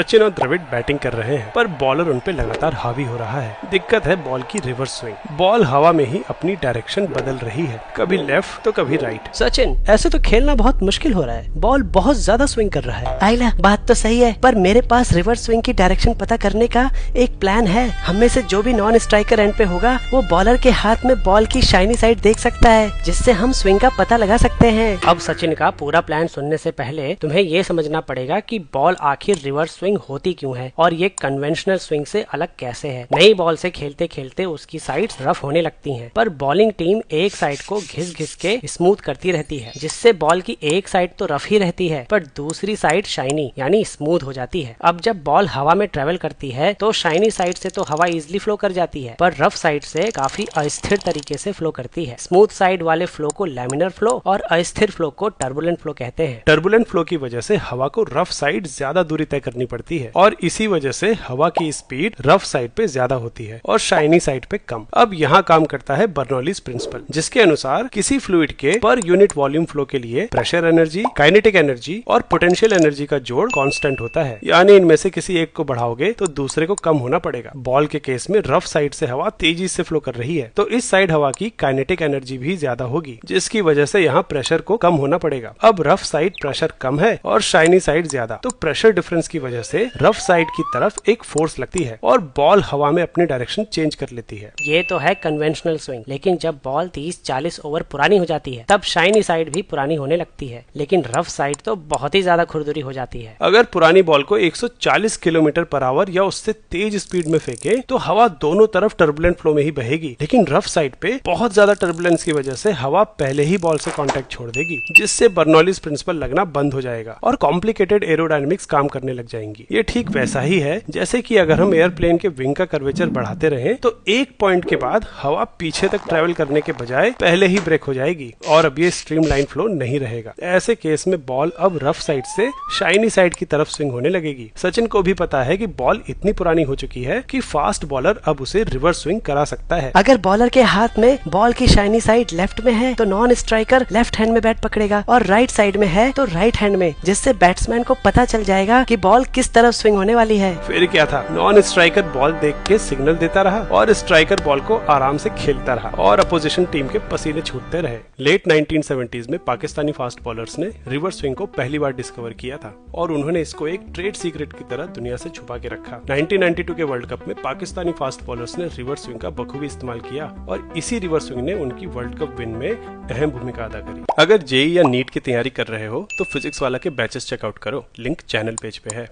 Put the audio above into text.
सचिन और द्रविड़ बैटिंग कर रहे हैं, पर बॉलर उन पे लगातार हावी हो रहा है। दिक्कत है बॉल की रिवर्स स्विंग। बॉल हवा में ही अपनी डायरेक्शन बदल रही है, कभी लेफ्ट तो कभी राइट। सचिन, ऐसे तो खेलना बहुत मुश्किल हो रहा है। बॉल बहुत ज्यादा स्विंग कर रहा है। आइला, बात तो सही है, पर मेरे पास रिवर्स स्विंग की डायरेक्शन पता करने का एक प्लान है। हम में से जो भी नॉन स्ट्राइकर एंड पे होगा, वो बॉलर के हाथ में बॉल की शाइनी साइड देख सकता है, जिससे हम स्विंग का पता लगा सकते हैं। अब सचिन का पूरा प्लान सुनने से पहले तुम्हें ये समझना पड़ेगा कि बॉल आखिर रिवर्स स्विंग होती क्यों है और ये कन्वेंशनल स्विंग से अलग कैसे है। नई बॉल से खेलते खेलते उसकी साइड्स रफ होने लगती हैं, पर बॉलिंग टीम एक साइड को घिस घिस के स्मूथ करती रहती है, जिससे बॉल की एक साइड तो रफ ही रहती है, पर दूसरी साइड शाइनी यानी स्मूथ हो जाती है। अब जब बॉल हवा में ट्रेवल करती है तो शाइनी साइड से तो हवा इजिली फ्लो कर जाती है, पर रफ साइड से काफी अस्थिर तरीके से फ्लो करती है। स्मूथ साइड वाले फ्लो को लैमिनर फ्लो और अस्थिर फ्लो को टर्बुलेंट फ्लो कहते हैं। टर्बुलेंट फ्लो की वजह से हवा को रफ साइड ज्यादा दूरी तय करनी पड़ती है और इसी वजह से हवा की स्पीड रफ साइड पे ज्यादा होती है और शाइनी साइड पे कम। अब यहाँ काम करता है बर्नौलीज प्रिंसिपल, जिसके अनुसार किसी फ्लूइड के पर यूनिट वॉल्यूम फ्लो के लिए प्रेशर एनर्जी, काइनेटिक एनर्जी और पोटेंशियल एनर्जी का जोड़ कांस्टेंट होता है, यानी इनमें से किसी एक को बढ़ाओगे तो दूसरे को कम होना पड़ेगा। बॉल के केस में रफ साइड से हवा तेजी से फ्लो कर रही है, तो इस साइड हवा की काइनेटिक एनर्जी भी ज्यादा होगी, जिसकी वजह से यहाँ प्रेशर को कम होना पड़ेगा। अब रफ साइड प्रेशर कम है और शाइनी साइड ज्यादा, तो प्रेशर डिफरेंस की वजह से रफ साइड की तरफ एक फोर्स लगती है और बॉल हवा में अपनी डायरेक्शन चेंज कर लेती है। ये तो है कन्वेंशनल स्विंग, लेकिन जब बॉल 30-40 ओवर पुरानी हो जाती है तब शाइनी साइड भी पुरानी होने लगती है, लेकिन रफ साइड तो बहुत ही ज्यादा खुरदुरी हो जाती है। अगर पुरानी बॉल को 140 किलोमीटर पर आवर या उससे तेज स्पीड में फेंके तो हवा दोनों तरफ टर्बुलेंट फ्लो में ही बहेगी, लेकिन रफ साइड पे बहुत ज्यादा टर्बुलेंस की वजह से हवा पहले ही बॉल से कांटेक्ट छोड़ देगी, जिससे बर्नौलीज प्रिंसिपल लगना बंद हो जाएगा और कॉम्प्लिकेटेड एरोडायनेमिक्स काम करने लग जाएंगी। ये ठीक वैसा ही है जैसे कि अगर हम एयरप्लेन के विंग का कर्वेचर बढ़ाते रहें तो एक पॉइंट के बाद हवा पीछे तक ट्रेवल करने के बजाय पहले ही ब्रेक हो जाएगी और अब ये स्ट्रीमलाइन फ्लो नहीं रहेगा। ऐसे केस में बॉल अब रफ साइड से शाइनी साइड की तरफ स्विंग होने लगेगी। सचिन को भी पता है कि बॉल इतनी पुरानी हो चुकी है कि फास्ट बॉलर अब उसे रिवर्स स्विंग करा सकता है। अगर बॉलर के हाथ में बॉल की शाइनी साइड लेफ्ट में है तो नॉन स्ट्राइकर लेफ्ट हैंड में बैट पकड़ेगा और राइट साइड में है तो राइट हैंड में, जिससे बैट्समैन को पता चल जाएगा कि बॉल किस तरफ स्विंग होने वाली है। फिर क्या था, नॉन स्ट्राइकर बॉल देख के सिग्नल देता रहा और स्ट्राइकर बॉल को आराम से खेलता रहा और अपोजिशन टीम के पसीने छूटते रहे। लेट 1970s में पाकिस्तानी फास्ट बॉलर्स ने रिवर्स स्विंग को पहली बार डिस्कवर किया था और उन्होंने इसको एक ट्रेड सीक्रेट की तरह दुनिया से छुपा के रखा। 1992 के वर्ल्ड कप में पाकिस्तानी फास्ट बॉलर्स ने रिवर्स स्विंग का बखूबी इस्तेमाल किया और इसी रिवर्स स्विंग ने उनकी वर्ल्ड कप विन में अहम भूमिका अदा करी। अगर जेईई या नीट की तैयारी कर रहे हो तो फिजिक्स वाला के बैचेस चेकआउट करो, लिंक चैनल पेज पे है।